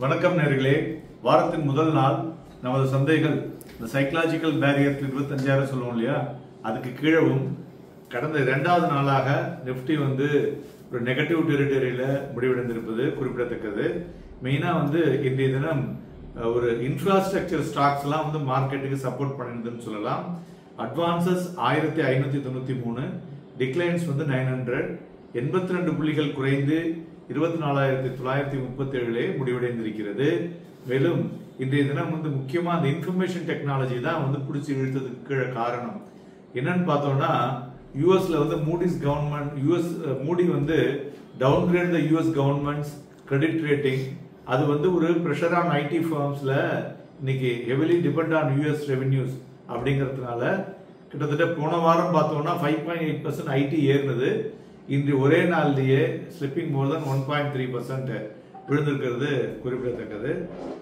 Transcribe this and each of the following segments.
வணக்கம் நேயர்களே. வாரத்தின் முதல் நாள் நமது சந்தைகள் இந்த சைக்கலாஜிக்கல் பேரியர் 25,000 சொல்லுவோம் இல்லையா, அதுக்கு கீழவும் கடந்த 2வது நாளாக நிப்டி ஒரு நெகட்டிவ் டெரிட்டரியில முடிவடைந்திருப்பது குறிப்பிடத்தக்கது. மெயினா இன்றைய தினம் ஒரு இன்ஃப்ராஸ்ட்ரக்சர் ஸ்டாக்ஸ் எல்லாம் மார்க்கெட்டுக்கு சப்போர்ட் பண்ணிருதுன்னு சொல்லலாம். அட்வான்சஸ் 1593, டிக்ளைன்ஸ் 900, 82 புள்ளிகள் குறைந்து 24,937 முடிவடைந்திருக்கிறது. மேலும் இன்றைய தினம் முக்கியமா அந்த இன்ஃபர்மேஷன் டெக்னாலஜி தான் பிடிச்சி இழுத்ததுக்கு காரணம் என்னன்னு பார்த்தோம்னா, யூஎஸ்ல மூடிஸ் கவர்மெண்ட் மூடி downgrade the US governments credit rating. அது ஒரு பிரஷர் ஆன் ஐடி ஃபார்ம்ஸ்ல இன்னைக்கு heavily depend on US revenues அப்படிங்கிறதுனால கிட்டத்தட்ட போன வாரம் பார்த்தோம்னா 5.8% ஐடி ஏறினது. இன்று ஒரே நாள்லயே ஸ்லிப்பிங் மோர் தென் 1.3% விழுந்திருக்கிறது குறிப்பிடத்தக்கது.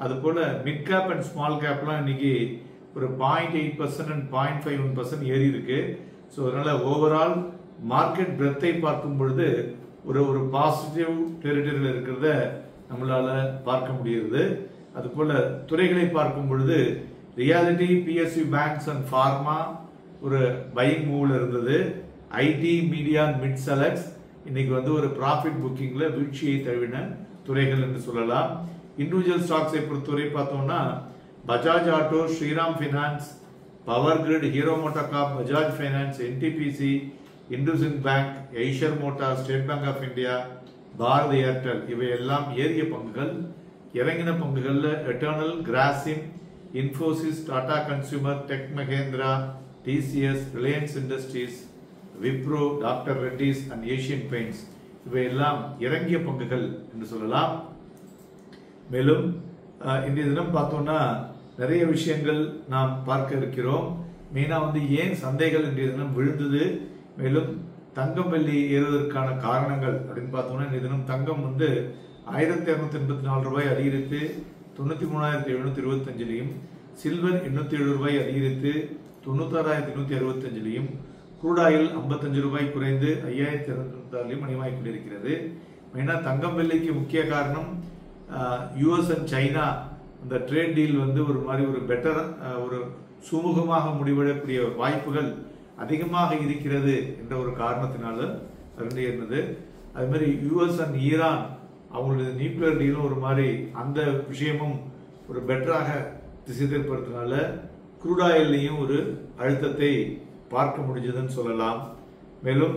அது போல மிட் கேப் அண்ட் ஸ்மால் கேப்லாம் இன்னைக்கு ஒரு 0.8% அண்ட் 0.51% ஏறி இருக்கு. ஸோ அதனால ஓவரால் மார்க்கெட் பிரெத்தை பார்க்கும் பொழுது ஒரு பாசிட்டிவ் டெரிட்டரியில் இருக்கிறத நம்மளால பார்க்க முடியுது. அது போல துறைகளை பார்க்கும் பொழுது reality, PSU banks and pharma ஒரு பையிங் மூவ்ல இருந்தது. ஐடி, மீடியா, மிட் செலக்ட்ஸ் இன்னைக்கு ஒரு ப்ராஃபிட் புக்கிங்ல வீழ்ச்சியை தழுவின துறைகள் என்று சொல்லலாம். இண்டிவிஜுவல் ஸ்டாக்ஸை பொறுத்தவரை பார்த்தோம்னா Bajaj Auto, Shriram Finance, Power Grid, Hero MotoCorp, Bajaj Finance, NTPC, IndusInd Bank, Eicher Motor, State Bank of India, Bharat Airtel இவை எல்லாம் ஏறிய பங்குகள். இறங்கின பங்குகள்ல Eternal, Grasim, Infosys, Tata Consumer, Tech Mahindra, TCS, Reliance Industries, Wipro, Dr Reddy's and Asian Paints இவையெல்லாம் இறங்கிய பங்குகள் என்று சொல்லலாம். மேலும் இன்றைய தினம் பார்த்தோம்னா நிறைய விஷயங்கள் நாம் பார்க்க இருக்கிறோம். மெயினா ஏன் சந்தைகள் இன்றைய தினம் விழுந்தது, மேலும் தங்கம் வெள்ளி ஏறுவதற்கான காரணங்கள் அப்படின்னு பார்த்தோம்னா, இன்றைய தினம் தங்கம் 1,284 ரூபாய் அதிகரித்து 93,725, சில்வர் 807 ரூபாய் அதிகரித்து 96,165, க்ரூட் ஆயில் 55 ரூபாய் குறைந்து 5,206 மணிவாய் கொண்டிருக்கிறது. மெயினா தங்கம் வெள்ளிக்கு முக்கிய காரணம் யூஎஸ் அண்ட் சைனா அந்த ட்ரேட் டீல் ஒரு பெட்டர் ஒரு சுமூகமாக முடிவெடக்கூடிய வாய்ப்புகள் அதிகமாக இருக்கிறது என்ற ஒரு காரணத்தினால இருந்தது. அது மாதிரி யூஎஸ் அண்ட் ஈரான் அவங்களுடைய நியூக்ளியர் டீலும் அந்த விஷயமும் ஒரு பெட்டராக திசை திருப்பறதுனால க்ரூட் ஆயிலையும் ஒரு அழுத்தத்தை பார்க்க முடிஞ்சதுன்னு சொல்லலாம். மேலும்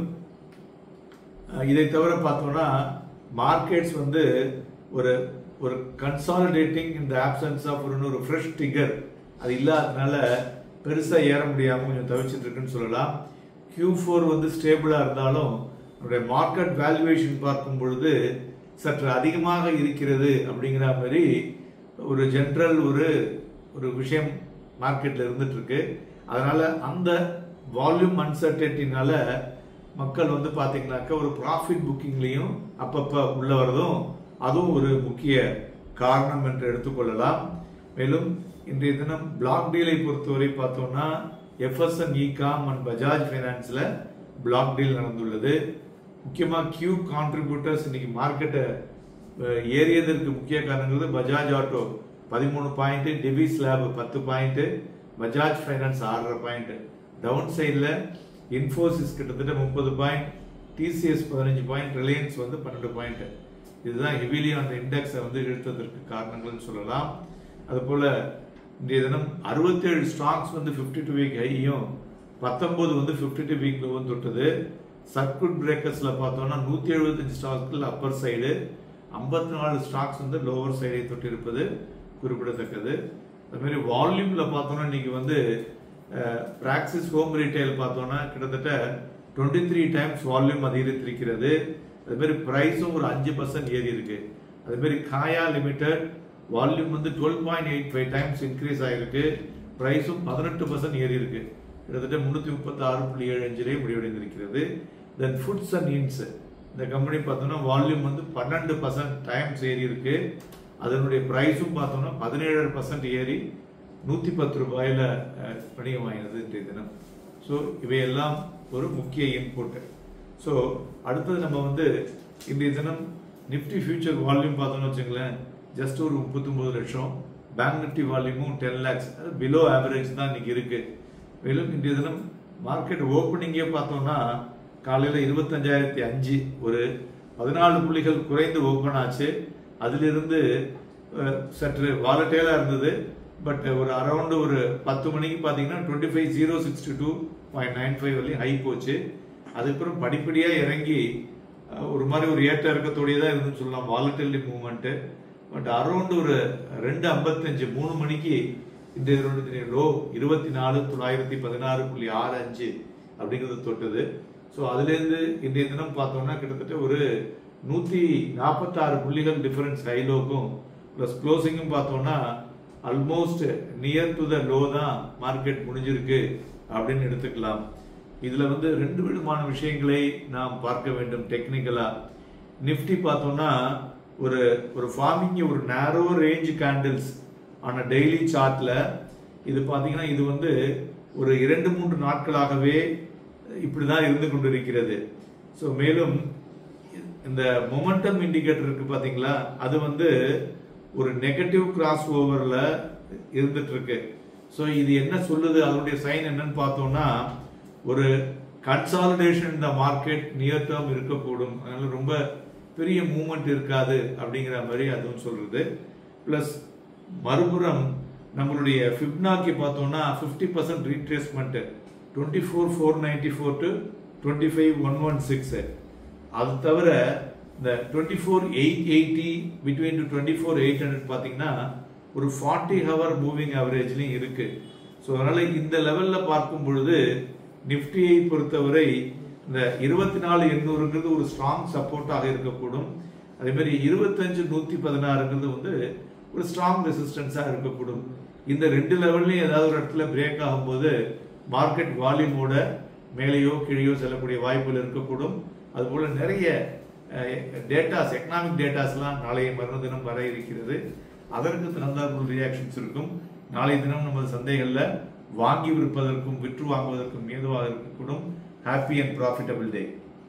இதை தவிர பார்த்தோம்னா மார்க்கெட்ஸ் ஒரு consolidating in the options of ஒரு ஃப்ரெஷ் டிகர் அது இல்லாததுனால பெருசா ஏற முடியாம கொஞ்சம் தவிச்சிட்டு இருக்குன்னு சொல்லலாம். Q4 ஸ்டேபிளா இருந்தாலும் நம்முடைய மார்க்கெட் வேல்யூவேஷன் பார்க்கும் பொழுது சற்று அதிகமாக இருக்கிறது அப்படிங்கிற மாதிரி ஒரு ஜெனரல் ஒரு விஷயம் மார்க்கெட்ல இருந்துட்டு இருக்கு. அதனால அந்த வால்யூம் அன்சர்டனிட்டினால மக்கள் பாத்தீங்கன்னாக்க ஒரு ப்ராஃபிட் புக்கிங்லயும் அப்பப்ப உள்ள வரதும் அதுவும் ஒரு முக்கிய காரணம் என்று எடுத்துக்கொள்ளலாம். மேலும் இன்றைய தினம் பிளாக் டீலை பொறுத்தவரை பார்த்தோம்னா எஃப்எஸ்என், இகாம் அண்ட் பஜாஜ் ஃபைனான்ஸ்ல பிளாக் டீல் நடந்துள்ளது. முக்கியமா கியூ கான்ட்ரிபியூட்டர்ஸ் இன்னைக்கு மார்க்கெட்டை ஏறியதற்கு முக்கிய காரணங்கிறது Bajaj Auto 13 point, Divi's Lab 10 point, Bajaj Finance 6.5 point. Down சைட்ல இன்ஃபோசிஸ் கிட்டத்தட்ட 30 point, TCS 15 point, Reliance 12 point. இதுதான் ஹெவிலி அந்த இண்டெக்ஸை இழுத்ததற்கு காரணங்கள் சொல்லலாம். அது போல இன்றைய தினம் 67 ஸ்டாக்ஸ் 52 வீக் ஹையும் 19 52 வீக் லோவும் தொட்டது. சர்க்யூட் பிரேக்கர்ஸ்ல பார்த்தோம்னா 175 ஸ்டாக்ஸ்கள் அப்பர் சைடு, 54 ஸ்டாக்ஸ் லோவர் சைடை தொட்டிருப்பது குறிப்பிடத்தக்கது. அது மாதிரி வால்யூம்ல பார்த்தோம்னா இன்னைக்கு பிராக்சிஸ் ஹோம் ரீட்டைல் பார்த்தோம்னா கிட்டத்தட்ட 23 டைம்ஸ் வால்யூம் அதிகரித்திருக்கிறது. அது மாதிரி பிரைஸும் ஒரு 5% ஏறி இருக்கு. அது மாதிரி காயா லிமிடெட் வால்யூம் 12.85 டைம்ஸ் இன்க்ரீஸ் ஆயிருக்கு, பிரைஸும் 18% ஏறி இருக்கு. கிட்டத்தட்ட 336.75 முடிவடைந்திருக்கிறது. தென் ஃபுட்ஸ் அண்ட் இன்ஸ் இந்த கம்பெனி பார்த்தோம்னா வால்யூம் 12% டைம்ஸ் ஏறி இருக்கு. அதனுடைய பிரைஸும் பார்த்தோம்னா 17% ஏறி 110 ரூபாயில வணிகமாகிறது இன்றைய தினம். ஸோ இவையெல்லாம் ஒரு முக்கிய இன்புட். ஸோ அடுத்தது நம்ம இன்றைய தினம் நிப்டி ஃபியூச்சர் வால்யூம் பார்த்தோம்னு வச்சுங்களேன், ஜஸ்ட் ஒரு 39 லட்சம். பேங்க் நிஃப்டி வால்யூமும் 10 lakhs, பிலோ ஆவரேஜ் தான் இன்னைக்கு இருக்கு. மேலும் இன்றைய தினம் மார்க்கெட் ஓப்பனிங்கே பார்த்தோம்னா காலையில் 25,005 ஒரு 14 புள்ளிகள் குறைந்து ஓப்பன் ஆச்சு. அதிலிருந்து சற்று வாலட்டைலா இருந்தது. பட் ஒரு அரௌண்ட் ஒரு 10 மணிக்கு பார்த்தீங்கன்னா 25,062.95 வரையும் ஹை போச்சு. அதுக்கப்புறம் படிப்படியாக இறங்கி ஒரு மாதிரி ஒரு ஏற்ற இறக்கத்தோடையே தான் இருந்துன்னு சொல்லலாம் வாலட்டிலிட்டி மூவ்மெண்ட்டு. பட் அரௌண்ட் ஒரு 2:55 3 மணிக்கு இந்த லோ 24,916.65 அப்படிங்கிறது தொட்டது. ஸோ அதுலேருந்து இன்றைய தினம் பார்த்தோம்னா கிட்டத்தட்ட ஒரு 146 புள்ளிகள் டிஃபரன்ஸ் ஹைலோக்கும் ப்ளஸ் க்ளோசிங்கும் பார்த்தோம்னா almost near to the low தான் மார்க்கெட் முடிஞ்சிருக்கு அப்படின்னு எடுத்துக்கலாம். இதுல வந்து ரெண்டு விதமான விஷயங்களை நாம் பார்க்க வேண்டும் டெக்னிக்கலா. நிஃப்டி பார்த்தோம்னா ஒரு ஒரு ஃபார்மிங் ஒரு நேரோ ரேஞ்ச் கேண்டில்ஸ் ஆன டெய்லி சார்ட்ல இது பார்த்தீங்கன்னா இது வந்து ஒரு 2-3 நாட்களாகவே இப்படிதான் இருந்து கொண்டிருக்கிறது. ஸோ மேலும் இந்த மொமெண்டம் இண்டிகேட்டர் இருக்கு பாத்தீங்களா, அது வந்து ஒரு நெகட்டிவ் கிராஸ் ஓவர்ல இருந்துட்டு இருக்கு. ஸோ இது என்ன சொல்லுது, அதனுடைய சைன் என்னன்னு பார்த்தோம்னா ஒரு கன்சாலிடேஷன் இந்த மார்க்கெட் நியர் டேர்ம் இருக்கக்கூடும். அதனால ரொம்ப பெரிய மூவ்மெண்ட் இருக்காது அப்படிங்கிற மாதிரி அதுவும் சொல்றது. பிளஸ் மறுபுறம் நம்மளுடைய ஃபிப்னாக்கி பார்த்தோம்னா 50% ரீட்ரேஸ்மெண்ட் 24,494 to 25,116. அது தவிர இந்த 24,880 பிட்வீன் 24,800 பார்த்தீங்கன்னா ஒரு 40 ஹவர் மூவிங் ஆவரேஜ்லையும் இருக்கு. ஸோ அதனால இந்த லெவல்ல பார்க்கும் பொழுது நிப்டியை பொறுத்தவரை இந்த 24,800 ஒரு ஸ்ட்ராங் சப்போர்ட்டாக இருக்கக்கூடும். அதே மாதிரி 25,116 வந்து ஒரு ஸ்ட்ராங் ரெசிஸ்டன்ஸா இருக்கக்கூடும். இந்த ரெண்டு லெவல்லையும் ஏதாவது ஒரு இடத்துல பிரேக் ஆகும்போது மார்க்கெட் வால்யூமோட மேலேயோ கீழேயோ செல்லக்கூடிய வாய்ப்புகள் இருக்கக்கூடும். அதுபோல நிறைய டேட்டாஸ், எக்கனாமிக் டேட்டாஸ்லாம் நாளைய மறுதினம் வர இருக்கிறது. அதற்கு தகுந்தாற்போல் ரியாக்ஷன்ஸ் இருக்கும். நாளைய தினம் நமது சந்தைகளில் வாங்கி விற்பதற்கும் விற்று வாங்குவதற்கும் ஏதுவாக இருக்கக்கூடும். Happy and profitable day.